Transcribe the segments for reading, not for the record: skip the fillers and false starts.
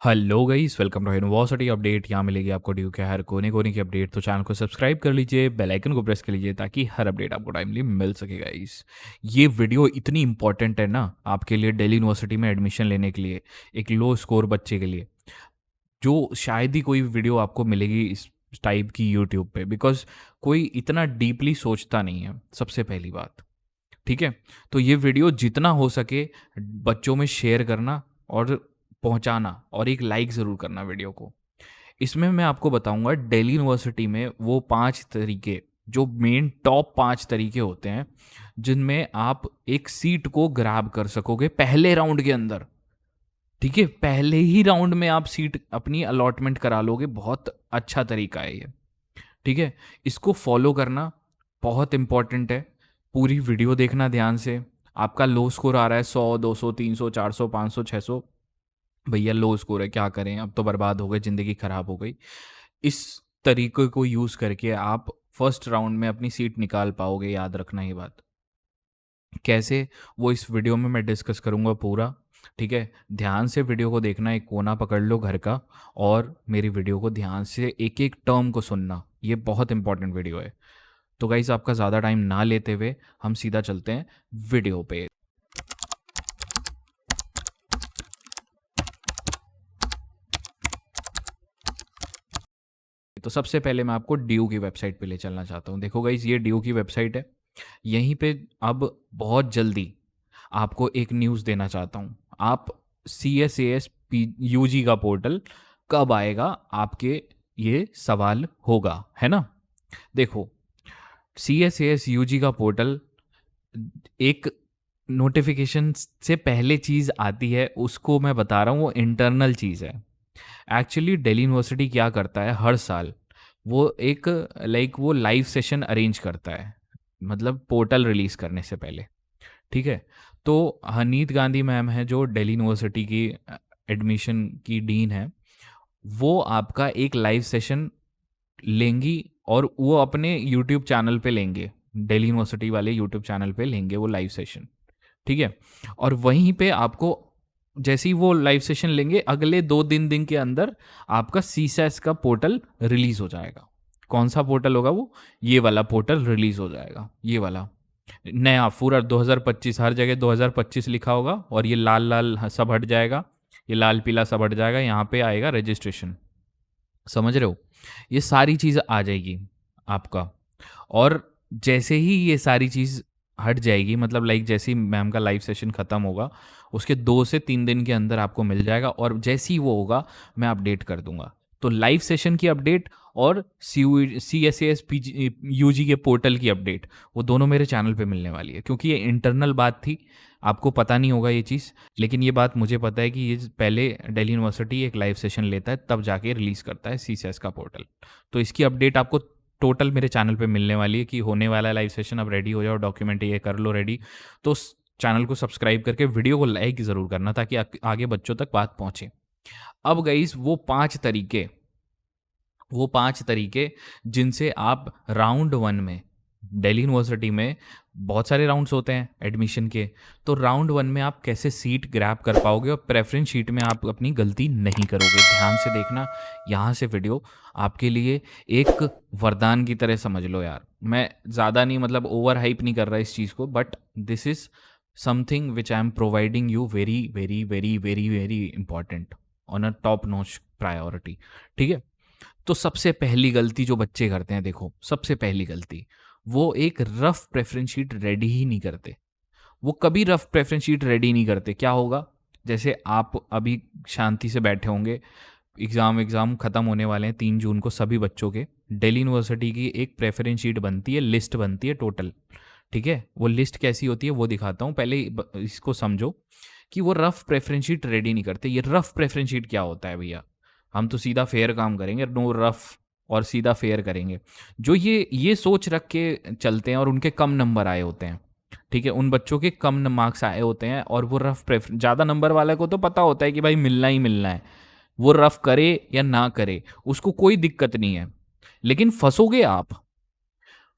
Hello guys, welcome to university update. यहाँ मिलेगी आपको ड्यू के हर कोने कोने की अपडेट। तो चैनल को सब्सक्राइब कर लीजिए, बेल आइकन को प्रेस कर लीजिए ताकि हर अपडेट आपको टाइमली मिल सके गाइस। ये वीडियो इतनी इंपॉर्टेंट है ना आपके लिए, दिल्ली यूनिवर्सिटी में एडमिशन लेने के लिए, एक लो स्कोर बच्चे के लिए, जो शायद ही कोई वीडियो आपको मिलेगी इस टाइप की यूट्यूब पे, बिकॉज कोई इतना डीपली सोचता नहीं है, सबसे पहली बात। ठीक है, तो ये वीडियो जितना हो सके बच्चों में शेयर करना और पहुंचाना, और एक लाइक ज़रूर करना वीडियो को। इसमें मैं आपको बताऊंगा दिल्ली यूनिवर्सिटी में वो 5 तरीके, जो मेन टॉप 5 तरीके होते हैं जिनमें आप एक सीट को ग्रैब कर सकोगे पहले राउंड के अंदर। ठीक है, पहले ही राउंड में आप सीट अपनी अलॉटमेंट करा लोगे। बहुत अच्छा तरीका है ये। ठीक है, इसको फॉलो करना बहुत इंपॉर्टेंट है। पूरी वीडियो देखना ध्यान से। आपका लो स्कोर आ रहा है 100, 200, 300, 400, 500, 600, भैया लो स्कोर है, क्या करें, अब तो बर्बाद हो गए, ज़िंदगी ख़राब हो गई। इस तरीके को यूज़ करके आप फर्स्ट राउंड में अपनी सीट निकाल पाओगे, याद रखना ये बात। कैसे, वो इस वीडियो में मैं डिस्कस करूँगा पूरा। ठीक है, ध्यान से वीडियो को देखना, एक कोना पकड़ लो घर का, और मेरी वीडियो को ध्यान से एक एक टर्म को सुनना। ये बहुत इंपॉर्टेंट वीडियो है। तो गाइस, आपका ज़्यादा टाइम ना लेते हुए हम सीधा चलते हैं वीडियो पे। तो सबसे पहले मैं आपको ड्यू की वेबसाइट पे ले चलना चाहता हूँ। देखो गाइस, ये ड्यू की वेबसाइट है। यहीं पे अब बहुत जल्दी आपको एक न्यूज़ देना चाहता हूँ। आप CSAS UG का पोर्टल कब आएगा, आपके ये सवाल होगा, है ना। देखो, CSAS UG का पोर्टल एक नोटिफिकेशन से पहले चीज़ आती है, उसको मैं बता रहा हूँ, वो इंटरनल चीज़ है। एक्चुअली दिल्ली यूनिवर्सिटी क्या करता है हर साल, वो एक वो लाइव सेशन अरेंज करता है, मतलब पोर्टल रिलीज़ करने से पहले। ठीक है, तो हनीत गांधी मैम है जो दिल्ली यूनिवर्सिटी की एडमिशन की डीन है, वो आपका एक लाइव सेशन लेंगी, और वो अपने यूट्यूब चैनल पे लेंगे, दिल्ली यूनिवर्सिटी वाले यूट्यूब चैनल पे लेंगे वो लाइव सेशन। ठीक है, और वहीं पे आपको, जैसे ही वो लाइव सेशन लेंगे, अगले 2 दिन के अंदर आपका CSAS का पोर्टल रिलीज हो जाएगा। कौन सा पोर्टल होगा वो? ये वाला पोर्टल रिलीज हो जाएगा, ये वाला नया पूरा 2025, हर जगह 2025 लिखा होगा, और ये लाल लाल सब हट जाएगा, ये लाल पीला सब हट जाएगा, यहाँ पे आएगा रजिस्ट्रेशन। समझ रहे हो? ये सारी चीज़ आ जाएगी आपका। और जैसे ही ये सारी चीज़ हट जाएगी, मतलब जैसे ही मैम का लाइव सेशन ख़त्म होगा, उसके 2 से 3 दिन के अंदर आपको मिल जाएगा, और जैसे ही वो होगा मैं अपडेट कर दूंगा। तो लाइव सेशन की अपडेट और CSAS UG के पोर्टल की अपडेट, वो दोनों मेरे चैनल पे मिलने वाली है, क्योंकि ये इंटरनल बात थी, आपको पता नहीं होगा ये चीज़, लेकिन ये बात मुझे पता है कि ये पहले दिल्ली यूनिवर्सिटी एक लाइव सेशन लेता है, तब जाके रिलीज़ करता है CSAS का पोर्टल। तो इसकी अपडेट आपको टोटल मेरे चैनल पे मिलने वाली है कि होने वाला है लाइव सेशन, अब रेडी हो जाओ, डॉक्यूमेंट ये कर लो रेडी। तो उस चैनल को सब्सक्राइब करके वीडियो को लाइक ज़रूर करना, ताकि आगे बच्चों तक बात पहुँचे। अब गाइस, वो पांच तरीके जिनसे आप राउंड 1 में, दिल्ली यूनिवर्सिटी में बहुत सारे राउंड्स होते हैं एडमिशन के, तो राउंड 1 में आप कैसे सीट ग्रैब कर पाओगे और प्रेफरेंस शीट में आप अपनी गलती नहीं करोगे। ध्यान से देखना, यहाँ से वीडियो आपके लिए एक वरदान की तरह समझ लो यार। मैं ज़्यादा नहीं, मतलब ओवर हाइप नहीं कर रहा इस चीज़ को, but this is something which I am providing you, very very very very very important, on a top notch priority. ठीक है, तो सबसे पहली गलती जो बच्चे करते हैं, देखो सबसे पहली गलती, वो एक रफ प्रेफरेंस शीट रेडी ही नहीं करते। वो कभी रफ प्रेफरेंस शीट रेडी नहीं करते। क्या होगा, जैसे आप अभी शांति से बैठे होंगे, एग्ज़ाम ख़त्म होने वाले हैं 3 जून को सभी बच्चों के, दिल्ली यूनिवर्सिटी की एक प्रेफरेंस शीट बनती है, लिस्ट बनती है टोटल। ठीक है, वो लिस्ट कैसी होती है वो दिखाता हूँ, पहले इसको समझो कि वो रफ प्रेफरेंस शीट रेडी नहीं करते। ये रफ प्रेफरेंस शीट क्या होता है भैया? हम तो सीधा फेयर काम करेंगे, नो रफ, और सीधा फेयर करेंगे। जो ये सोच रख के चलते हैं, और उनके कम नंबर आए होते हैं, ठीक है, उन बच्चों के कम मार्क्स आए होते हैं, और वो रफ प्रेफरेंस, ज़्यादा नंबर वाले को तो पता होता है कि भाई मिलना ही मिलना है, वो रफ करे या ना करे उसको कोई दिक्कत नहीं है। लेकिन फंसोगे आप,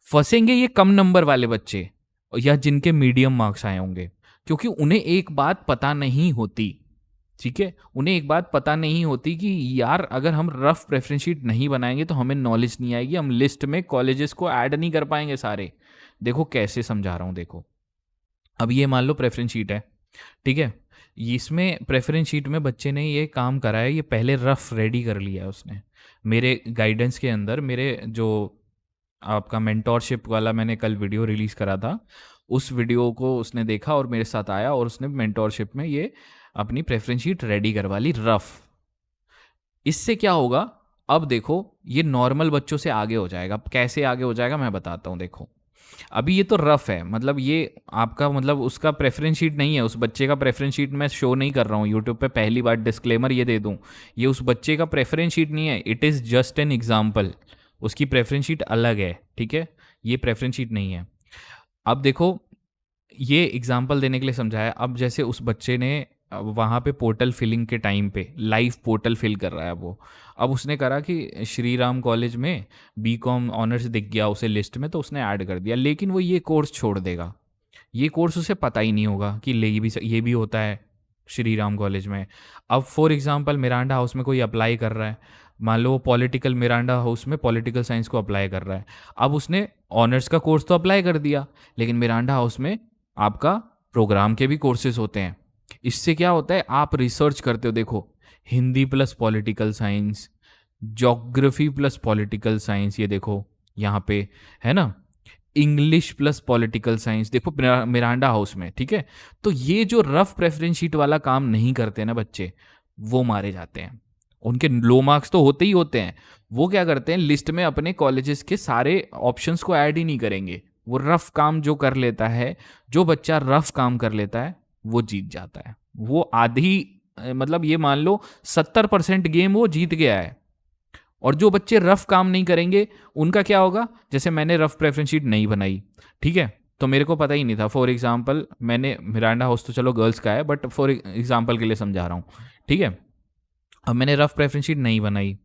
फंसेंगे ये कम नंबर वाले बच्चे, या जिनके मीडियम मार्क्स आए होंगे, क्योंकि उन्हें एक बात पता नहीं होती, ठीक है, उन्हें एक बात पता नहीं होती कि यार अगर हम रफ प्रेफरेंस शीट नहीं बनाएंगे तो हमें नॉलेज नहीं आएगी, हम लिस्ट में कॉलेजेस को ऐड नहीं कर पाएंगे सारे। देखो कैसे समझा रहा हूँ, देखो अब ये मान लो प्रेफरेंस शीट है, ठीक है, इसमें प्रेफरेंस शीट में बच्चे ने ये काम करा है, ये पहले रफ रेडी कर लिया है उसने मेरे गाइडेंस के अंदर। मेरे जो आपका मेंटोरशिप वाला मैंने कल वीडियो रिलीज़ करा था, उस वीडियो को उसने देखा और मेरे साथ आया और उसने मेंटोरशिप में ये अपनी प्रेफरेंस शीट रेडी करवा ली रफ। इससे क्या होगा, अब देखो ये नॉर्मल बच्चों से आगे हो जाएगा। अब कैसे आगे हो जाएगा मैं बताता हूँ। देखो अभी ये तो रफ है, मतलब ये आपका मतलब उसका प्रेफरेंस शीट नहीं है, उस बच्चे का प्रेफरेंस शीट मैं शो नहीं कर रहा हूँ यूट्यूब पे। पहली बार डिस्क्लेमर ये दे दूँ, ये उस बच्चे का प्रेफरेंस शीट नहीं है, it is just an example. उसकी प्रेफरेंस शीट अलग है, ठीक है, ये प्रेफरेंस शीट नहीं है। अब देखो ये एग्जाम्पल देने के लिए समझाया। अब जैसे उस बच्चे ने वहाँ पे पोर्टल फिलिंग के टाइम पे लाइव पोर्टल फिल कर रहा है वो, अब उसने करा कि श्री राम कॉलेज में बीकॉम ऑनर्स दिख गया उसे लिस्ट में, तो उसने ऐड कर दिया, लेकिन वो ये कोर्स छोड़ देगा। ये कोर्स उसे पता ही नहीं होगा कि ये भी होता है श्री राम कॉलेज में। अब फॉर एग्जांपल मिरांडा हाउस में कोई अप्लाई कर रहा है, मान लो पॉलिटिकल मिरांडा हाउस में पॉलिटिकल साइंस को अप्लाई कर रहा है। अब उसने ऑनर्स का कोर्स तो अप्लाई कर दिया, लेकिन मिरांडा हाउस में आपका प्रोग्राम के भी कोर्सेज होते हैं। इससे क्या होता है, आप रिसर्च करते हो, देखो Hindi plus political science, geography plus political science, ये देखो यहाँ पे है ना, इंग्लिश प्लस पॉलिटिकल साइंस, देखो मिरांडा हाउस में, ठीक है। तो ये जो रफ प्रेफरेंस शीट वाला काम नहीं करते ना बच्चे, वो मारे जाते हैं। उनके लो मार्क्स तो होते ही होते हैं, वो क्या करते हैं लिस्ट में अपने कॉलेजेस के सारे ऑप्शंस को ऐड ही नहीं करेंगे। वो रफ काम जो कर लेता है, जो बच्चा रफ काम कर लेता है वो जीत जाता है। वो आधी मतलब ये मान लो 70% गेम वो जीत गया है। और जो बच्चे रफ काम नहीं करेंगे उनका क्या होगा, जैसे मैंने रफ प्रेफरेंस शीट नहीं बनाई, ठीक है, तो मेरे को पता ही नहीं था। फॉर एग्जांपल मैंने मिरांडा हाउस तो चलो गर्ल्स का है, बट फॉर एग्जांपल के लिए समझा रहा हूँ, ठीक है। अब मैंने रफ प्रेफरेंस शीट नहीं बनाई,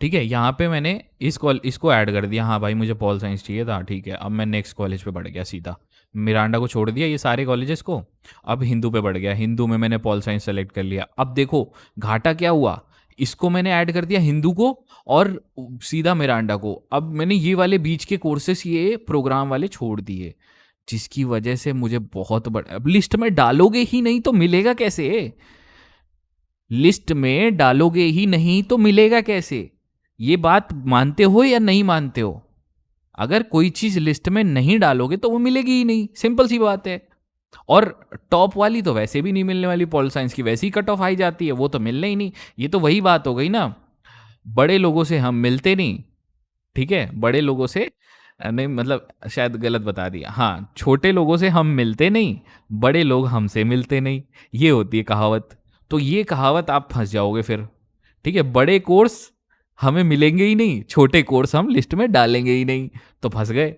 ठीक है, यहाँ पे मैंने इसको ऐड कर दिया, हाँ भाई मुझे पॉल साइंस चाहिए था, ठीक है। अब मैं नेक्स्ट कॉलेज पे बढ़ गया सीधा, मिरांडा को छोड़ दिया ये सारे कॉलेजेस को, अब हिंदू पे बढ़ गया, हिंदू में मैंने पॉल साइंस सेलेक्ट कर लिया। अब देखो घाटा क्या हुआ, इसको मैंने ऐड कर दिया हिंदू को और सीधा मिरांडा को। अब मैंने ये वाले बीच के कोर्सेस ये प्रोग्राम वाले छोड़ दिए, जिसकी वजह से मुझे बहुत बड़ा, अब लिस्ट में डालोगे ही नहीं तो मिलेगा कैसे, लिस्ट में डालोगे ही नहीं तो मिलेगा कैसे, ये बात मानते हो या नहीं मानते हो। अगर कोई चीज लिस्ट में नहीं डालोगे तो वो मिलेगी ही नहीं, सिंपल सी बात है। और टॉप वाली तो वैसे भी नहीं मिलने वाली, पॉल साइंस की वैसे ही कट ऑफ आई जाती है, वो तो मिलने ही नहीं। ये तो वही बात हो गई ना, बड़े लोगों से हम मिलते नहीं, ठीक है, बड़े लोगों से नहीं, मतलब शायद गलत बता दिया, हाँ, छोटे लोगों से हम मिलते नहीं, बड़े लोग हमसे मिलते नहीं, ये होती है कहावत। तो ये कहावत आप फंस जाओगे फिर, ठीक है, बड़े कोर्स हमें मिलेंगे ही नहीं, छोटे कोर्स हम लिस्ट में डालेंगे ही नहीं, तो फंस गए,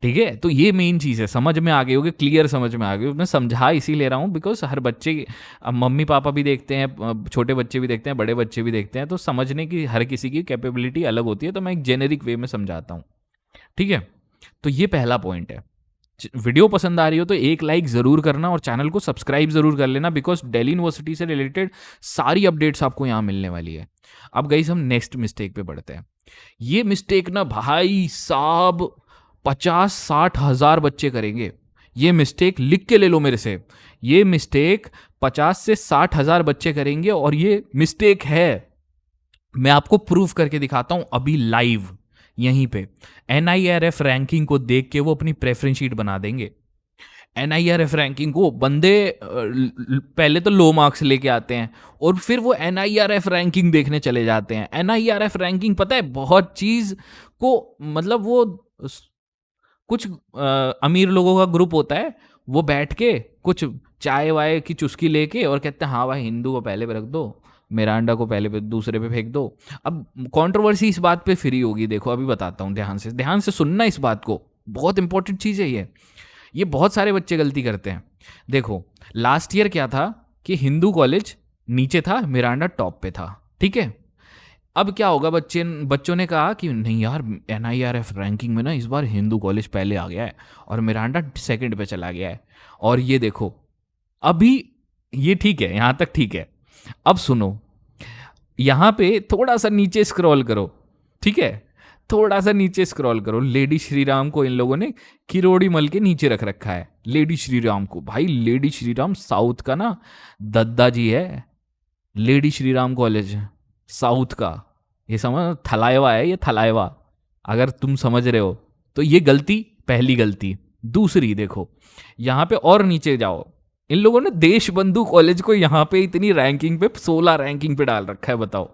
ठीक है। तो ये मेन चीज़ है, समझ में आ गई होगी, क्लियर समझ में आ गई। मैं समझा इसी ले रहा हूँ बिकॉज हर बच्चे, अब मम्मी पापा भी देखते हैं, छोटे बच्चे भी देखते हैं, बड़े बच्चे भी देखते हैं, तो समझने की हर किसी की कैपेबिलिटी अलग होती है, तो मैं एक जेनेरिक वे में समझाता हूँ, ठीक है। तो ये पहला पॉइंट है। वीडियो पसंद आ रही हो तो एक लाइक ज़रूर करना और चैनल को सब्सक्राइब ज़रूर कर लेना, बिकॉज दिल्ली यूनिवर्सिटी से रिलेटेड सारी अपडेट्स आपको यहाँ मिलने वाली है। अब गाइस हम नेक्स्ट मिस्टेक पे बढ़ते हैं। ये मिस्टेक ना भाई साहब 50-60 हज़ार बच्चे करेंगे, ये मिस्टेक लिख के ले लो मेरे से, ये मिस्टेक 50 से 60 हज़ार बच्चे करेंगे और ये मिस्टेक है। मैं आपको प्रूफ करके दिखाता हूं अभी लाइव यहीं पे। NIRF रैंकिंग को देख के वो अपनी प्रेफरेंस शीट बना देंगे। NIRF रैंकिंग को बंदे पहले तो लो मार्क्स लेके आते हैं और फिर वो NIRF रैंकिंग देखने चले जाते हैं। NIRF रैंकिंग पता है बहुत चीज़ को, मतलब वो कुछ अमीर लोगों का ग्रुप होता है, वो बैठ के कुछ चाय वाय की चुस्की लेके और कहते हैं हाँ भाई हिंदू को पहले पे रख दो, मिरांडा को पहले पे दूसरे पे फेंक दो। अब कंट्रोवर्सी इस बात पे फ्री होगी, देखो अभी बताता हूँ, ध्यान से सुनना इस बात को, बहुत इंपॉर्टेंट चीज़ है ये बहुत सारे बच्चे गलती करते हैं। देखो लास्ट ईयर क्या था कि हिंदू कॉलेज नीचे था, मिरांडा टॉप पे था, ठीक है। अब क्या होगा, बच्चों ने कहा कि नहीं यार NIRF रैंकिंग में ना इस बार हिंदू कॉलेज पहले आ गया है और मिरांडा सेकंड पे चला गया है। और ये देखो अभी ये ठीक है, यहाँ तक ठीक है, अब सुनो, यहाँ पे थोड़ा सा नीचे स्क्रॉल करो, ठीक है, थोड़ा सा नीचे स्क्रॉल करो, लेडी श्री राम को इन लोगों ने किरोड़ी मल के नीचे रख रखा है। लेडी श्री राम को, भाई लेडी श्री राम साउथ का ना दद्दा जी है। Lady Shri Ram college south का, ये समझ, थलाइवा है ये, थलाइवा, अगर तुम समझ रहे हो तो। ये गलती, पहली गलती। दूसरी देखो, यहाँ पे और नीचे जाओ, इन लोगों ने देश बंधु कॉलेज को यहाँ पे इतनी रैंकिंग पे, 16 रैंकिंग पे डाल रखा है, बताओ।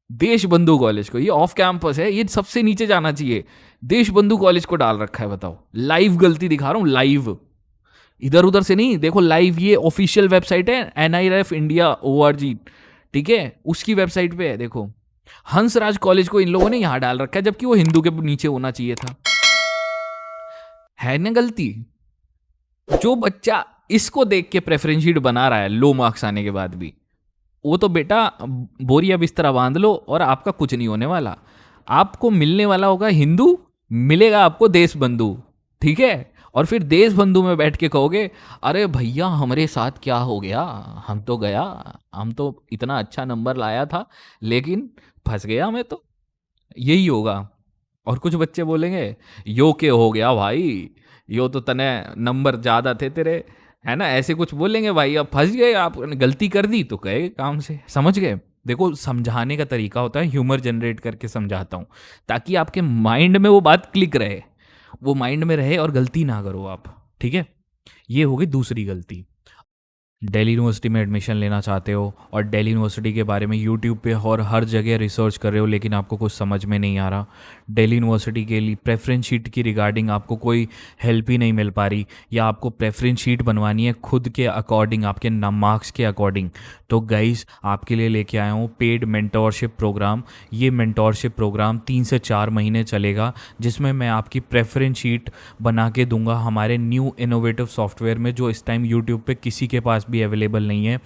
देश बंधु कॉलेज को, ये ऑफ कैंपस है, ये सबसे नीचे जाना चाहिए। देश बंधु कॉलेज को डाल रखा है, बताओ। लाइव गलती दिखा रहा हूँ, लाइव, इधर उधर से नहीं, देखो लाइव, ये ऑफिशियल वेबसाइट है NIRF इंडिया ORG, ठीक है, उसकी वेबसाइट पे है, देखो। हंसराज कॉलेज को इन लोगों ने यहां डाल रखा है, जबकि वो हिंदू के नीचे होना चाहिए था। है ना गलती? जो बच्चा इसको देख के प्रेफरेंस शीट बना रहा है लो मार्क्स आने के बाद भी, वो तो बेटा बोरिया बिस्तरा बांध लो, और आपका कुछ नहीं होने वाला। आपको मिलने वाला होगा हिंदू, मिलेगा आपको देश बंधु, ठीक है। और फिर देश बंधु में बैठ के कहोगे, अरे भैया हमारे साथ क्या हो गया, हम तो गया, हम तो इतना अच्छा नंबर लाया था, लेकिन फंस गया मैं तो। यही होगा। और कुछ बच्चे बोलेंगे, यो के हो गया भाई, यो तो तने नंबर ज़्यादा थे तेरे, है ना, ऐसे कुछ बोलेंगे। भाई अब फंस गए, आपने गलती कर दी तो गए काम से, समझ गए। देखो समझाने का तरीका होता है, ह्यूमर जनरेट करके समझाता हूँ, ताकि आपके माइंड में वो बात क्लिक रहे, वो माइंड में रहे और गलती ना करो आप, ठीक है। ये हो गई दूसरी गलती। दिल्ली यूनिवर्सिटी में एडमिशन लेना चाहते हो और दिल्ली यूनिवर्सिटी के बारे में यूट्यूब पे और हर जगह रिसर्च कर रहे हो, लेकिन आपको कुछ समझ में नहीं आ रहा। दिल्ली यूनिवर्सिटी के लिए प्रेफरेंस शीट की रिगार्डिंग आपको कोई हेल्प ही नहीं मिल पा रही, या आपको प्रेफरेंस शीट बनवानी है खुद के अकॉर्डिंग, आपके मार्क्स के अकॉर्डिंग, तो गाइस आपके लिए लेके आया हूँ पेड मेंटोरशिप प्रोग्राम। ये मेंटोरशिप प्रोग्राम 3 से 4 महीने चलेगा, जिसमें मैं आपकी प्रेफरेंस शीट बना के दूंगा हमारे न्यू इनोवेटिव सॉफ्टवेयर में, जो इस टाइम यूट्यूब पे किसी के पास भी अवेलेबल नहीं है।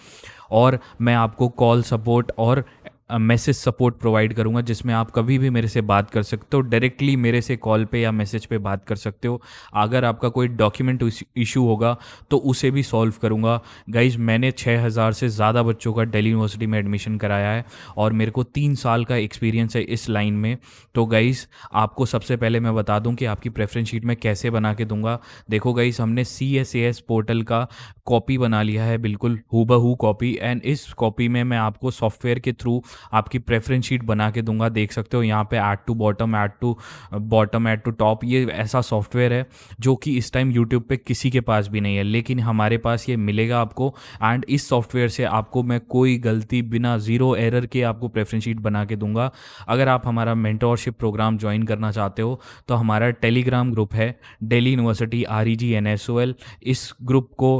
और मैं आपको कॉल सपोर्ट और मैसेज सपोर्ट प्रोवाइड करूंगा, जिसमें आप कभी भी मेरे से बात कर सकते हो, डायरेक्टली मेरे से कॉल पे या मैसेज पे बात कर सकते हो। अगर आपका कोई डॉक्यूमेंट इशू होगा तो उसे भी सॉल्व करूंगा। गाइज मैंने 6000 से ज़्यादा बच्चों का दिल्ली यूनिवर्सिटी में एडमिशन कराया है, और मेरे को 3 साल का एक्सपीरियंस है इस लाइन में। तो गाइज आपको सबसे पहले मैं बता दूं कि आपकी प्रेफरेंस शीट मैं कैसे बना के दूंगा। देखो गाइज, हमने CSAS पोर्टल का कॉपी बना लिया है, बिल्कुल हूबहू कॉपी, एंड इस कॉपी में मैं आपको सॉफ्टवेयर के थ्रू आपकी प्रेफरेंस शीट बना के दूंगा। देख सकते हो यहाँ पे add to bottom, add to bottom, add to top, ये ऐसा सॉफ्टवेयर है जो कि इस टाइम यूट्यूब पे किसी के पास भी नहीं है, लेकिन हमारे पास ये मिलेगा आपको। एंड इस सॉफ्टवेयर से आपको मैं कोई गलती बिना, ज़ीरो एरर के आपको प्रेफरेंस शीट बना के दूंगा। अगर आप हमारा मेंटोरशिप प्रोग्राम ज्वाइन करना चाहते हो तो हमारा टेलीग्राम ग्रुप है, दिल्ली यूनिवर्सिटी REG NSOL। इस ग्रुप को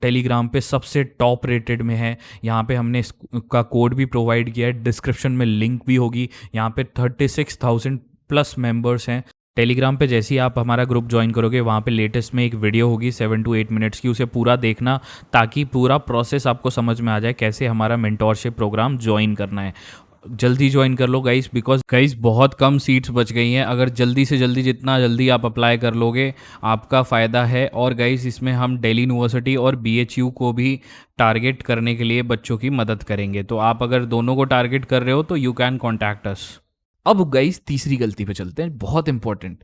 टेलीग्राम पे सबसे टॉप रेटेड में है। यहाँ पे हमने इसका कोड भी प्रोवाइड किया है, डिस्क्रिप्शन में लिंक भी होगी। यहाँ पे 36,000 प्लस मेंबर्स हैं टेलीग्राम पे। जैसे ही आप हमारा ग्रुप ज्वाइन करोगे, वहाँ पे लेटेस्ट में एक वीडियो होगी 7 to 8 मिनट्स की, उसे पूरा देखना, ताकि पूरा प्रोसेस आपको समझ में आ जाए कैसे हमारा मेंटोरशिप प्रोग्राम ज्वाइन करना है। जल्दी ज्वाइन कर लो गाइस, बिकॉज गाइस बहुत कम सीट्स बच गई हैं। अगर जल्दी से जल्दी, जितना जल्दी आप अप्लाई कर लोगे आपका फ़ायदा है। और गाइस इसमें हम दिल्ली यूनिवर्सिटी और BHU को भी टारगेट करने के लिए बच्चों की मदद करेंगे। तो आप अगर दोनों को टारगेट कर रहे हो तो यू कैन कॉन्टैक्ट अस। अब गाइस तीसरी गलती पे चलते हैं, बहुत इंपॉर्टेंट।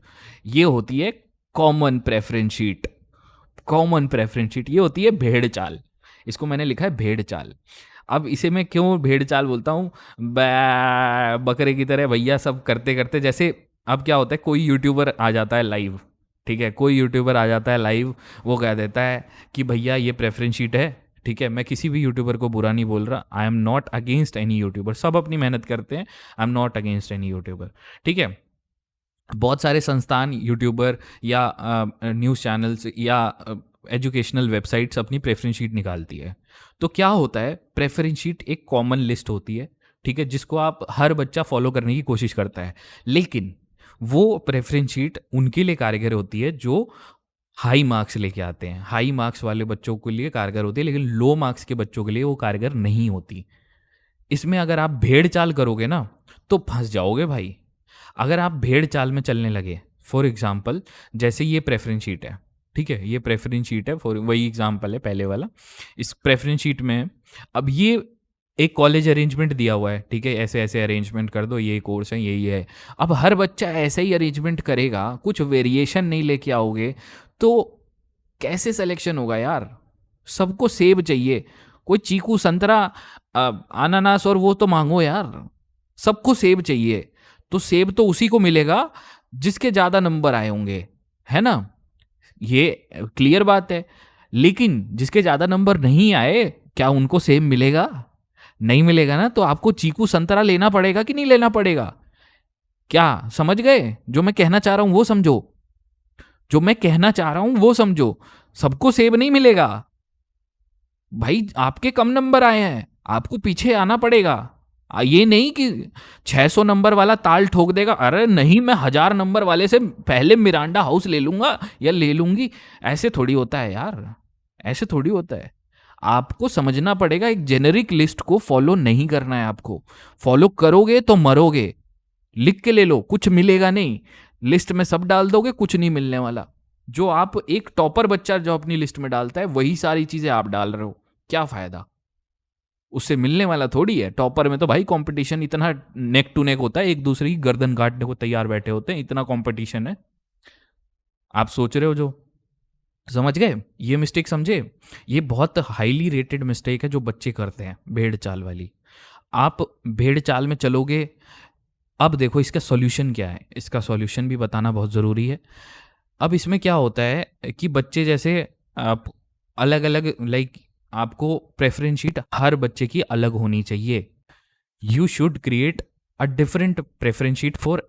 ये होती है common preference sheet. Common preference sheet ये होती है भेड़ चाल। इसको मैंने लिखा है भेड़ चाल। अब इसे मैं क्यों भेड़ चाल बोलता हूँ, बकरे की तरह भैया सब करते करते, जैसे अब क्या होता है, कोई यूट्यूबर आ जाता है लाइव, ठीक है, कोई यूट्यूबर आ जाता है लाइव, वो कह देता है कि भैया ये प्रेफरेंस शीट है, ठीक है। मैं किसी भी यूट्यूबर को बुरा नहीं बोल रहा, I am not against any YouTuber, सब अपनी मेहनत करते हैं, I am not against any YouTuber, ठीक है। बहुत सारे संस्थान, यूट्यूबर या न्यूज़ चैनल्स या एजुकेशनल वेबसाइट्स अपनी प्रेफरेंस शीट निकालती है। तो क्या होता है, प्रेफरेंस शीट एक कॉमन लिस्ट होती है, ठीक है, जिसको आप हर बच्चा फॉलो करने की कोशिश करता है। लेकिन वो प्रेफरेंस शीट उनके लिए कारगर होती है जो हाई मार्क्स लेके आते हैं। हाई मार्क्स वाले बच्चों के लिए कारगर होती है, लेकिन लो मार्क्स के बच्चों के लिए वो कारगर नहीं होती। इसमें अगर आप भेड़ चाल करोगे ना तो फंस जाओगे भाई। अगर आप भेड़ चाल में चलने लगे, फॉर एग्जाम्पल जैसे ये प्रेफरेंस शीट है, ठीक है, ये प्रेफरेंस शीट है, फॉर वही एग्जाम्पल है पहले वाला। इस प्रेफरेंस शीट में अब ये एक कॉलेज अरेंजमेंट दिया हुआ है, ठीक है, ऐसे ऐसे अरेंजमेंट कर दो, ये कोर्स है, यही है। अब हर बच्चा ऐसे ही अरेंजमेंट करेगा, कुछ वेरिएशन नहीं लेके आओगे तो कैसे सिलेक्शन होगा यार? सबको सेब चाहिए, कोई चीकू संतरा अनानास और वो तो मांगो यार। सबको सेब चाहिए, तो सेब तो उसी को मिलेगा जिसके ज़्यादा नंबर आए होंगे, है ना? ये क्लियर बात है। लेकिन जिसके ज़्यादा नंबर नहीं आए, क्या उनको सेम मिलेगा? नहीं मिलेगा ना। तो आपको चीकू संतरा लेना पड़ेगा कि नहीं लेना पड़ेगा? क्या समझ गए? जो मैं कहना चाह रहा हूं वो समझो, जो मैं कहना चाह रहा हूं वो समझो। सबको सेब नहीं मिलेगा भाई। आपके कम नंबर आए हैं, आपको पीछे आना पड़ेगा। ये नहीं कि 600 नंबर वाला ताल ठोक देगा, अरे नहीं मैं 1000 नंबर वाले से पहले मिरांडा हाउस ले लूंगा या ले लूंगी। ऐसे थोड़ी होता है यार, ऐसे थोड़ी होता है। आपको समझना पड़ेगा, एक जेनेरिक लिस्ट को फॉलो नहीं करना है आपको। फॉलो करोगे तो मरोगे। लिख के ले लो, कुछ मिलेगा नहीं। लिस्ट में सब डाल दोगे, कुछ नहीं मिलने वाला। जो आप एक टॉपर बच्चा जो अपनी लिस्ट में डालता है वही सारी चीजें आप डाल रहे हो, क्या फायदा? उससे मिलने वाला थोड़ी है। टॉपर में तो भाई कंपटीशन इतना नेक टू नेक होता है, एक दूसरे की गर्दन काटने को तैयार बैठे होते हैं, इतना कंपटीशन है। आप सोच रहे हो जो, समझ गए? ये मिस्टेक समझे? ये बहुत हाईली रेटेड मिस्टेक है जो बच्चे करते हैं, भेड़ चाल वाली। आप भेड़ चाल में चलोगे। अब देखो इसका सॉल्यूशन क्या है, इसका सॉल्यूशन भी बताना बहुत ज़रूरी है। अब इसमें क्या होता है कि बच्चे जैसे आप अलग अलग लाइक, आपको प्रेफरेंस शीट हर बच्चे की अलग होनी चाहिए। You should create a different preference sheet for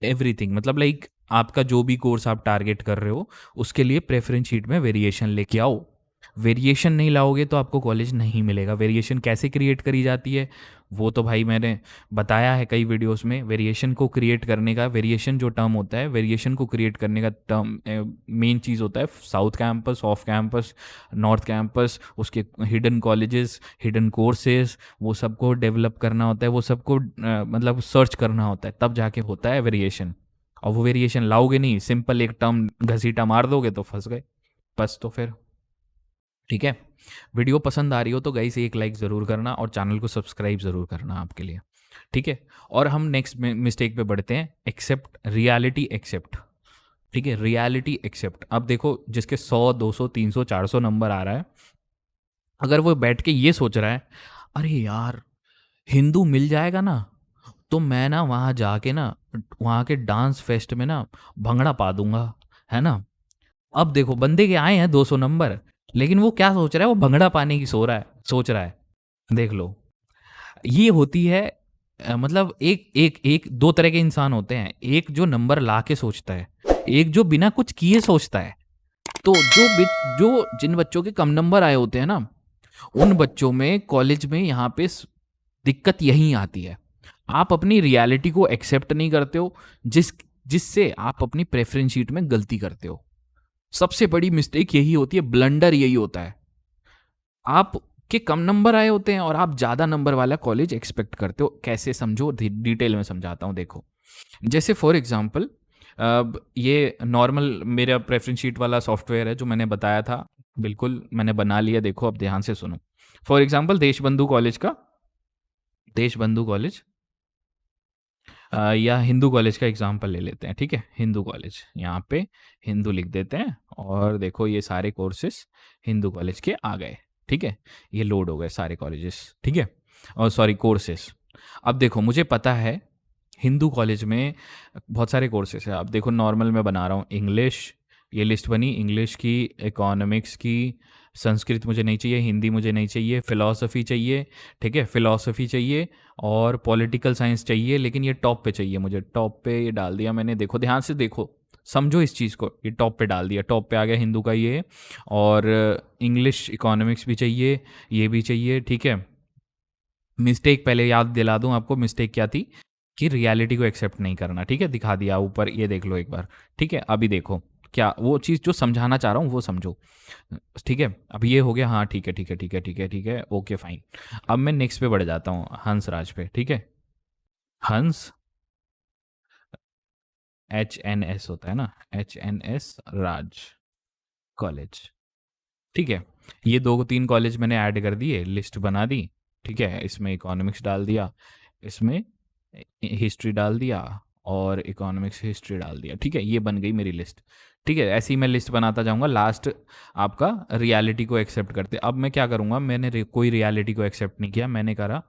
everything. मतलब लाइक आपका जो भी कोर्स आप टारगेट कर रहे हो उसके लिए प्रेफरेंस शीट में वेरिएशन लेके आओ। वेरिएशन नहीं लाओगे तो आपको कॉलेज नहीं मिलेगा। वेरिएशन कैसे क्रिएट करी जाती है वो तो भाई मैंने बताया है कई वीडियोस में। वेरिएशन को क्रिएट करने का, वेरिएशन जो टर्म होता है, वेरिएशन को क्रिएट करने का टर्म मेन चीज़ होता है south campus, off campus, north campus, उसके हिडन कॉलेजेस, हिडन कोर्सेज, वो सबको डेवलप करना होता है, वो सबको मतलब सर्च करना होता है, तब जाके होता है वेरिएशन। और वो वेरिएशन लाओगे नहीं, सिंपल एक टर्म घसीटा मार दोगे तो फंस गए। बस तो फिर ठीक है। वीडियो पसंद आ रही हो तो गाइस एक लाइक ज़रूर करना और चैनल को सब्सक्राइब ज़रूर करना आपके लिए, ठीक है। और हम नेक्स्ट मिस्टेक पे बढ़ते हैं, एक्सेप्ट रियलिटी एक्सेप्ट। ठीक है, रियलिटी एक्सेप्ट। अब देखो जिसके 100 200 300 400 नंबर आ रहा है, अगर वो बैठ के ये सोच रहा है अरे यार हिंदू मिल जाएगा ना तो मैं ना वहाँ जाके ना वहाँ के डांस फेस्ट में ना भंगड़ा पा दूंगा, है ना। अब देखो बंदे के आए हैं 200 नंबर, लेकिन वो क्या सोच रहा है, वो भंगड़ा पाने की सोच रहा है। देख लो, ये होती है मतलब एक एक एक दो तरह के इंसान होते हैं। एक जो नंबर ला के सोचता है, एक जो बिना कुछ किए सोचता है। तो जो जिन बच्चों के कम नंबर आए होते हैं ना, उन बच्चों में कॉलेज में यहाँ पे दिक्कत यही आती है। आप अपनी रियलिटी को एक्सेप्ट नहीं करते हो, जिससे आप अपनी प्रेफरेंस शीट में गलती करते हो। सबसे बड़ी मिस्टेक यही होती है, ब्लंडर यही होता है। आप के कम नंबर आए होते हैं और आप ज़्यादा नंबर वाला कॉलेज एक्सपेक्ट करते हो। कैसे समझो, डिटेल में समझाता हूँ। देखो जैसे फॉर एग्जांपल ये नॉर्मल मेरा प्रेफरेंस शीट वाला सॉफ्टवेयर है जो मैंने बताया था, बिल्कुल मैंने बना लिया। देखो अब ध्यान से सुनो। फॉर एग्जांपल देशबंधु कॉलेज का, देशबंधु कॉलेज या हिंदू कॉलेज का एग्जांपल ले लेते हैं, ठीक है। हिंदू कॉलेज, यहाँ पे हिंदू लिख देते हैं और देखो ये सारे कोर्सेस हिंदू कॉलेज के आ गए, ठीक है। ये लोड हो गए सारे कॉलेजेस, ठीक है, और सॉरी कोर्सेस। अब देखो मुझे पता है हिंदू कॉलेज में बहुत सारे कोर्सेस है। अब देखो नॉर्मल मैं बना रहा हूँ, इंग्लिश, ये लिस्ट बनी इंग्लिश की, इकोनॉमिक्स की, संस्कृत मुझे नहीं चाहिए, हिंदी मुझे नहीं चाहिए, फ़िलासफ़ी चाहिए, ठीक है, फ़िलासफ़ी चाहिए और पॉलिटिकल साइंस चाहिए। लेकिन ये टॉप पे चाहिए मुझे, टॉप पे ये डाल दिया मैंने। देखो ध्यान से देखो, समझो इस चीज़ को, ये टॉप पे डाल दिया, टॉप पे आ गया हिंदू का ये। और इंग्लिश इकोनॉमिक्स भी चाहिए, ये भी चाहिए, ठीक है। मिस्टेक पहले याद दिला दूं आपको, मिस्टेक क्या थी कि रियलिटी को एक्सेप्ट नहीं करना, ठीक है। दिखा दिया ऊपर, ये देख लो एक बार, ठीक है। अभी देखो क्या वो चीज़ जो समझाना चाह रहा हूँ वो समझो, ठीक है। अब ये हो गया, हाँ ठीक है ठीक है ठीक है ठीक है ठीक है, ओके फाइन। अब मैं नेक्स्ट पे बढ़ जाता हूँ, हंस राज पे, ठीक है। हंस, HNS होता है ना, HNS राज कॉलेज, ठीक है। ये 2 3 कॉलेज मैंने ऐड कर दिए, लिस्ट बना दी, ठीक है, इसमें इकोनॉमिक्स डाल दिया, इसमें हिस्ट्री डाल दिया और इकोनॉमिक्स हिस्ट्री डाल दिया। ठीक है, ये बन गई मेरी लिस्ट। ठीक है, ऐसे ही मैं लिस्ट बनाता जाऊंगा। लास्ट आपका रियलिटी को एक्सेप्ट करते। अब मैं क्या करूंगा, मैंने कोई रियलिटी को एक्सेप्ट नहीं किया, मैंने करा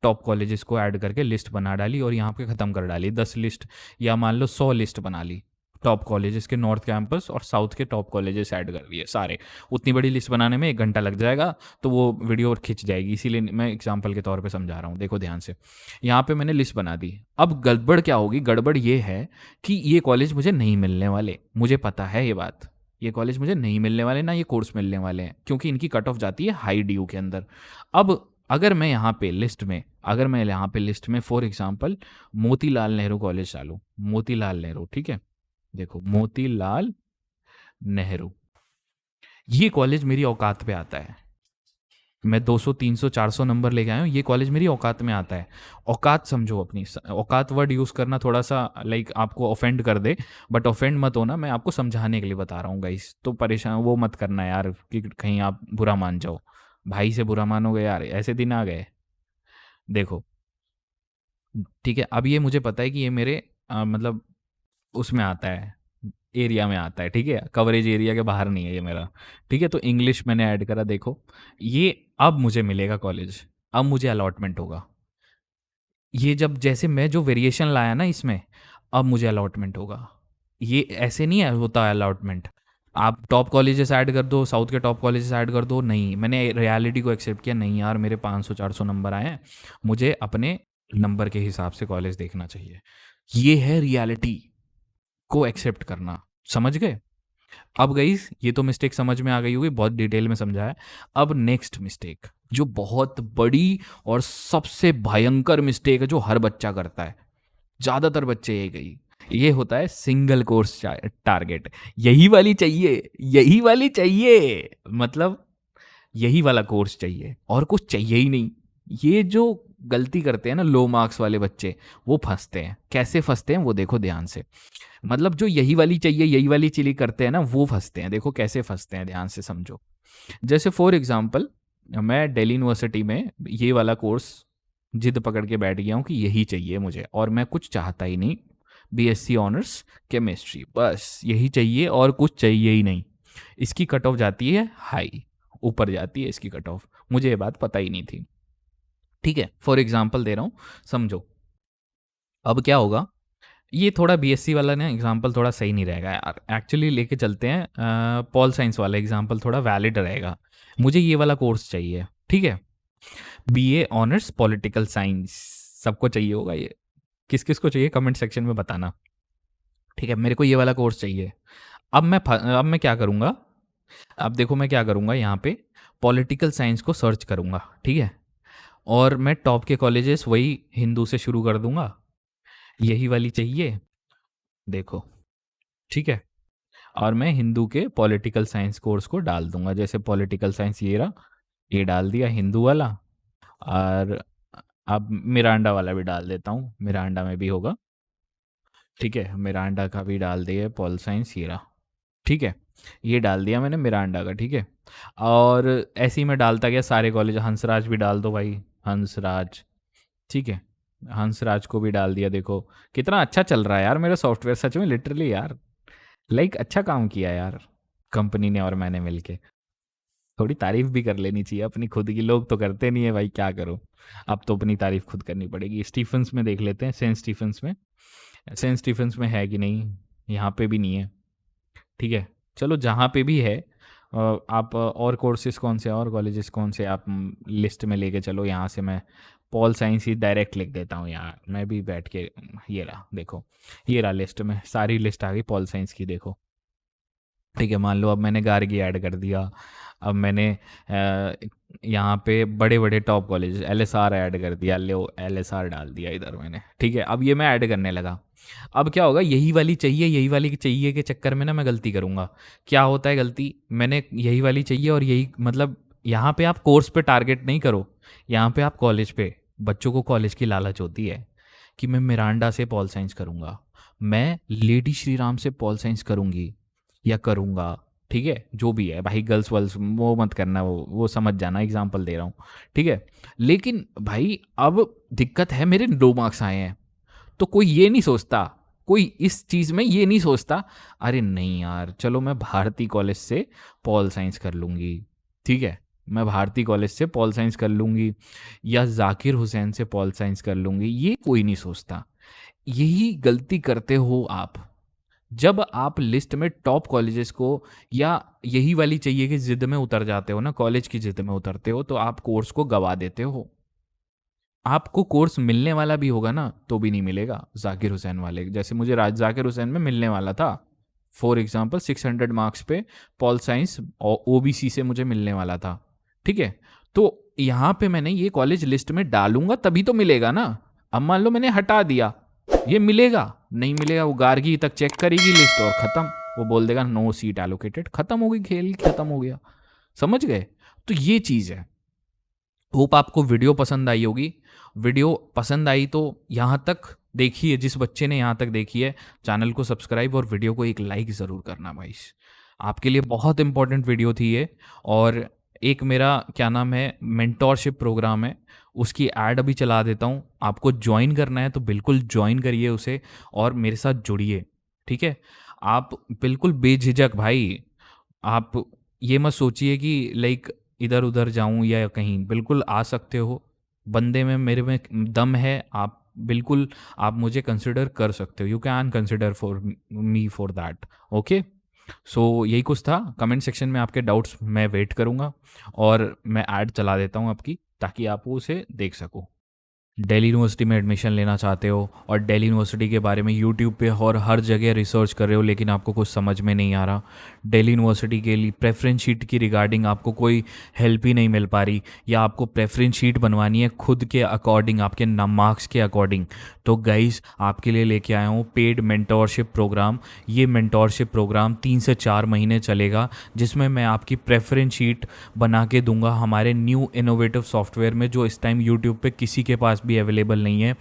टॉप कॉलेजेस को ऐड करके लिस्ट बना डाली और यहाँ पे ख़त्म कर डाली 10 लिस्ट, या मान लो 100 लिस्ट बना ली टॉप कॉलेजेस के, नॉर्थ कैंपस और साउथ के टॉप कॉलेजेस ऐड कर दिए सारे। उतनी बड़ी लिस्ट बनाने में 1 घंटा लग जाएगा, तो वो वीडियो खिंच जाएगी, इसीलिए मैं एग्जाम्पल के तौर पे समझा रहा हूँ। देखो ध्यान से, यहाँ पे मैंने लिस्ट बना दी। अब गड़बड़ क्या होगी, गड़बड़ ये है कि ये कॉलेज मुझे नहीं मिलने वाले, मुझे पता है ये बात, ये कॉलेज मुझे नहीं मिलने वाले, ना ये कोर्स मिलने वाले हैं, क्योंकि इनकी कट ऑफ जाती है हाई ड्यू के अंदर। अब अगर मैं यहाँ पे लिस्ट में, अगर मैं यहाँ पे लिस्ट में for example Motilal Nehru college डालूँ, मोतीलाल नेहरू, ठीक है, देखो मोतीलाल नेहरू, ये कॉलेज मेरी औकात पे आता है। मैं 200 300 400 नंबर लेके आया हूँ, ये कॉलेज मेरी औकात में आता है। औकात समझो अपनी, औकात वर्ड यूज़ करना थोड़ा सा लाइक आपको ऑफेंड कर दे, बट ऑफेंड मत होना, मैं आपको समझाने के लिए बता रहा हूँ गाइस, तो परेशान वो मत करना यार कि कहीं आप बुरा मान जाओ, भाई से बुरा मानोगे यार, ऐसे दिन आ गए। देखो, ठीक है, अब ये मुझे पता है कि ये मेरे मतलब उसमें आता है, एरिया में आता है, ठीक है, कवरेज एरिया के बाहर नहीं है ये मेरा। ठीक है, तो इंग्लिश मैंने ऐड करा, देखो ये अब मुझे मिलेगा कॉलेज, अब मुझे अलॉटमेंट होगा। ये जब जैसे मैं जो वेरिएशन लाया ना इसमें, अब मुझे अलॉटमेंट होगा। ये ऐसे नहीं है होता है अलॉटमेंट, आप टॉप कॉलेजेस ऐड कर दो, साउथ के टॉप कॉलेजेस ऐड कर दो, नहीं, मैंने रियलिटी को एक्सेप्ट किया, नहीं यार मेरे 500 400 नंबर आए हैं, मुझे अपने नंबर के हिसाब से कॉलेज देखना चाहिए। ये है रियलिटी को एक्सेप्ट करना, समझ गए? अब गाइस ये तो मिस्टेक समझ में आ गई होगी, बहुत डिटेल में समझाया। अब नेक्स्ट मिस्टेक जो बहुत बड़ी और सबसे भयंकर मिस्टेक है, जो हर बच्चा करता है, ज़्यादातर बच्चे ये गई, ये होता है सिंगल कोर्स टारगेट। यही वाली चाहिए, यही वाली चाहिए, मतलब यही वाला कोर्स चाहिए और कुछ चाहिए ही नहीं। ये जो गलती करते हैं ना लो मार्क्स वाले बच्चे, वो फंसते हैं। कैसे फंसते हैं वो देखो ध्यान से, मतलब जो यही वाली चाहिए, यही वाली चिली करते हैं ना, वो फंसते हैं। देखो कैसे फंसते हैं, ध्यान से समझो। जैसे फॉर एग्जांपल मैं दिल्ली यूनिवर्सिटी में ये वाला कोर्स जिद पकड़ के बैठ गया हूँ कि यही चाहिए मुझे, और मैं कुछ चाहता ही नहीं, बीएससी ऑनर्स केमिस्ट्री, बस यही चाहिए और कुछ चाहिए ही नहीं। इसकी कट ऑफ जाती है हाई, ऊपर जाती है इसकी कट ऑफ, मुझे ये बात पता ही नहीं थी। ठीक है, फॉर एग्जांपल दे रहा हूँ, समझो। अब क्या होगा, ये थोड़ा बीएससी वाला ना एग्जांपल थोड़ा सही नहीं रहेगा यार, एक्चुअली लेके चलते हैं पॉल साइंस वाला एग्जांपल, थोड़ा वैलिड रहेगा। मुझे ये वाला कोर्स चाहिए, ठीक है, बीए ऑनर्स पॉलिटिकल साइंस, सबको चाहिए होगा ये, किस किस को चाहिए कमेंट सेक्शन में बताना। ठीक है, मेरे को ये वाला कोर्स चाहिए। अब मैं क्या करूँगा, अब देखो मैं क्या करूँगा, यहाँ पे पॉलिटिकल साइंस को सर्च करूँगा, ठीक है, और मैं टॉप के कॉलेजेस वही हिंदू से शुरू कर दूंगा, यही वाली चाहिए, देखो, ठीक है, और मैं हिंदू के पॉलिटिकल साइंस कोर्स को डाल दूंगा, जैसे पॉलिटिकल साइंस ये रहा, ये डाल दिया हिंदू वाला, और अब मिरांडा वाला भी डाल देता हूँ, मिरांडा में भी होगा, ठीक है, मिरांडा का भी डाल दिया पॉल साइंस ये रहा, ठीक है, ये डाल दिया मैंने मिरांडा का, ठीक है। और ऐसे ही मैं डालता गया सारे कॉलेज, हंसराज भी डाल दो भाई, हंसराज, ठीक है, हंसराज को भी डाल दिया। देखो कितना अच्छा चल रहा है यार मेरा सॉफ्टवेयर, सच में लिटरली यार, लाइक अच्छा काम किया यार कंपनी ने और मैंने मिलके। थोड़ी तारीफ भी कर लेनी चाहिए अपनी खुद की, लोग तो करते नहीं है भाई, क्या करो, अब तो अपनी तारीफ खुद करनी पड़ेगी। स्टीफंस में देख लेते हैं, सेंट स्टीफंस में, सेंट स्टीफंस में है कि नहीं, यहाँ पे भी नहीं है, ठीक है, चलो जहाँ पे भी है आप और कोर्सेज कौन से और कॉलेजेस कौन से आप लिस्ट में लेके चलो। यहाँ से मैं पॉल साइंस ही डायरेक्ट लिख देता हूँ यार, मैं भी बैठ के, ये रहा देखो, ये रहा लिस्ट में, सारी लिस्ट आ गई पॉल साइंस की, देखो, ठीक है। मान लो अब मैंने गार्गी ऐड कर दिया, अब मैंने यहाँ पे बड़े बड़े टॉप कॉलेज एलएसआर ऐड कर दिया, लो एलएसआर डाल दिया इधर मैंने, ठीक है। अब ये मैं ऐड करने लगा, अब क्या होगा, यही वाली चाहिए, यही वाली चाहिए के चक्कर में ना मैं गलती करूँगा। क्या होता है गलती, मैंने यही वाली चाहिए और यही, मतलब यहाँ पे आप कोर्स पे टारगेट नहीं करो, यहाँ पे आप कॉलेज पे, बच्चों को कॉलेज की लालच होती है कि मैं मिरांडा से पॉल साइंस करूँगा, मैं लेडी श्री राम से पॉल साइंस करूँगी या करूँगा, ठीक है, जो भी है भाई, गर्ल्स वर्ल्स वो मत करना, वो समझ जाना, एग्जाम्पल दे रहा हूँ, ठीक है। लेकिन भाई अब दिक्कत है, मेरे 2 मार्क्स आए हैं, तो कोई ये नहीं सोचता, कोई इस चीज़ में ये नहीं सोचता, अरे नहीं यार चलो मैं भारती कॉलेज से पॉल साइंस कर लूँगी, ठीक है, मैं भारती कॉलेज से पॉल साइंस कर लूँगी या जाकिर हुसैन से पॉल साइंस कर लूँगी, ये कोई नहीं सोचता। यही गलती करते हो आप जब आप लिस्ट में टॉप कॉलेजेस को, या यही वाली चाहिए कि जिद में उतर जाते हो ना, कॉलेज की जिद में उतरते हो, तो आप कोर्स को गवा देते हो। आपको कोर्स मिलने वाला भी होगा ना तो भी नहीं मिलेगा जाकिर हुसैन वाले जैसे, मुझे राज जाकिर हुसैन में मिलने वाला था, फॉर एग्जांपल 600 मार्क्स पे पॉल साइंस और ओबीसी से मुझे मिलने वाला था, ठीक है। तो यहाँ पे मैंने ये कॉलेज लिस्ट में डालूंगा तभी तो मिलेगा ना। अब मान लो मैंने हटा दिया, ये मिलेगा नहीं मिलेगा, वो गार्गी तक चेक करेगी लिस्ट और खत्म, वो बोल देगा नो सीट एलोकेटेड, खत्म हो गई, खेल खत्म हो गया। समझ गए? तो ये चीज़ है। होप आपको वीडियो पसंद आई होगी। वीडियो पसंद आई तो यहाँ तक देखिए, जिस बच्चे ने यहाँ तक देखी है, चैनल को सब्सक्राइब और वीडियो को एक लाइक ज़रूर करना भाई, आपके लिए बहुत इंपॉर्टेंट वीडियो थी ये। और एक मेरा क्या नाम है मेंटोरशिप प्रोग्राम है, उसकी ऐड अभी चला देता हूँ, आपको ज्वाइन करना है तो बिल्कुल ज्वाइन करिए उसे और मेरे साथ जुड़िए, ठीक है। आप बिल्कुल बेझिझक भाई, आप ये मत सोचिए कि लाइक इधर उधर जाऊं या कहीं, बिल्कुल आ सकते हो, बंदे में मेरे में दम है, आप बिल्कुल आप मुझे कंसिडर कर सकते हो, you can consider for me for that, okay. So यही कुछ था, कमेंट सेक्शन में आपके डाउट्स मैं वेट करूँगा और मैं ऐड चला देता हूँ आपकी, ताकि आप उसे देख सको। दिल्ली यूनिवर्सिटी में एडमिशन लेना चाहते हो और दिल्ली यूनिवर्सिटी के बारे में यूट्यूब पे और हर जगह रिसर्च कर रहे हो लेकिन आपको कुछ समझ में नहीं आ रहा, दिल्ली यूनिवर्सिटी के लिए प्रेफरेंस शीट की रिगार्डिंग आपको कोई हेल्प ही नहीं मिल पा रही, या आपको प्रेफरेंस शीट बनवानी है खुद के अकॉर्डिंग, आपके मार्क्स के अकॉर्डिंग, तो गाइस आपके लिए लेके आया हूँ पेड मेंटोरशिप प्रोग्राम। ये मेंटोरशिप प्रोग्राम 3 से 4 महीने चलेगा, जिसमें मैं आपकी प्रेफरेंस शीट बना के दूंगा हमारे न्यू इनोवेटिव सॉफ्टवेयर में, जो इस टाइम यूट्यूब पे किसी के पास भी अवेलेबल नहीं है।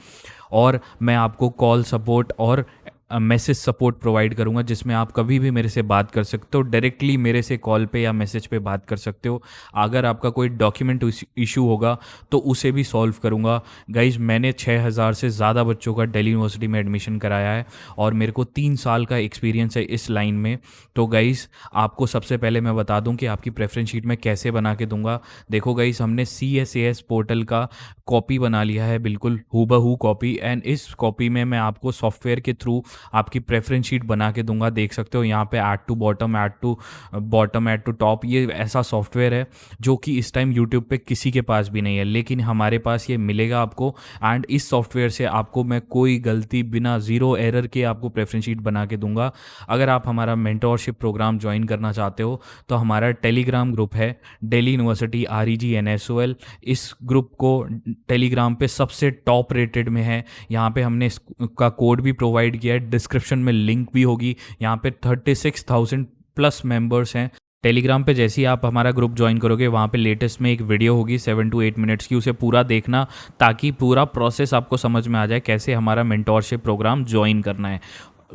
और मैं आपको कॉल सपोर्ट और मैसेज सपोर्ट प्रोवाइड करूंगा, जिसमें आप कभी भी मेरे से बात कर सकते हो, डायरेक्टली मेरे से कॉल पे या मैसेज पे बात कर सकते हो। अगर आपका कोई डॉक्यूमेंट इशू होगा तो उसे भी सॉल्व करूंगा। गाइज मैंने 6000 से ज़्यादा बच्चों का दिल्ली यूनिवर्सिटी में एडमिशन कराया है और मेरे को 3 साल का एक्सपीरियंस है इस लाइन में। तो गाइज आपको सबसे पहले मैं बता दूं कि आपकी प्रेफरेंस शीट मैं कैसे बना के दूंगा। देखो गाइज, हमने CSAS पोर्टल का कॉपी बना लिया है, बिल्कुल हूबहू कॉपी, एंड इस कॉपी में मैं आपको सॉफ्टवेयर के थ्रू आपकी प्रेफरेंस शीट बना के दूंगा। देख सकते हो यहाँ पे add to bottom, add to bottom, add to top, ये ऐसा सॉफ्टवेयर है जो कि इस टाइम यूट्यूब पे किसी के पास भी नहीं है, लेकिन हमारे पास ये मिलेगा आपको। एंड इस सॉफ्टवेयर से आपको मैं कोई गलती बिना ज़ीरो एरर के आपको प्रेफरेंस शीट बना के दूंगा। अगर आप हमारा मेंटोरशिप प्रोग्राम ज्वाइन करना चाहते हो तो हमारा टेलीग्राम ग्रुप है दिल्ली यूनिवर्सिटी REGNSOL, इस ग्रुप को टेलीग्राम पे सबसे टॉप रेटेड में है। यहाँ पे हमने इसका कोड भी प्रोवाइड किया है, डिस्क्रिप्शन में लिंक भी होगी। यहाँ पे 36,000 प्लस मेंबर्स हैं टेलीग्राम पे। जैसे ही आप हमारा ग्रुप ज्वाइन करोगे, वहाँ पे लेटेस्ट में एक वीडियो होगी 7 to 8 मिनट्स की, उसे पूरा देखना ताकि पूरा प्रोसेस आपको समझ में आ जाए कैसे हमारा मेंटोरशिप प्रोग्राम ज्वाइन करना है।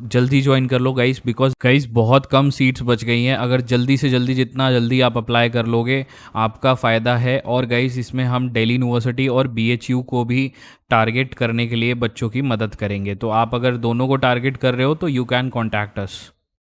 जल्दी ज्वाइन कर लो गाइस, बिकॉज गाइस बहुत कम सीट्स बच गई हैं। अगर जल्दी से जल्दी, जितना जल्दी आप अप्लाई कर लोगे आपका फ़ायदा है। और गाइस इसमें हम दिल्ली यूनिवर्सिटी और BHU को भी टारगेट करने के लिए बच्चों की मदद करेंगे, तो आप अगर दोनों को टारगेट कर रहे हो तो यू कैन कॉन्टैक्ट अस।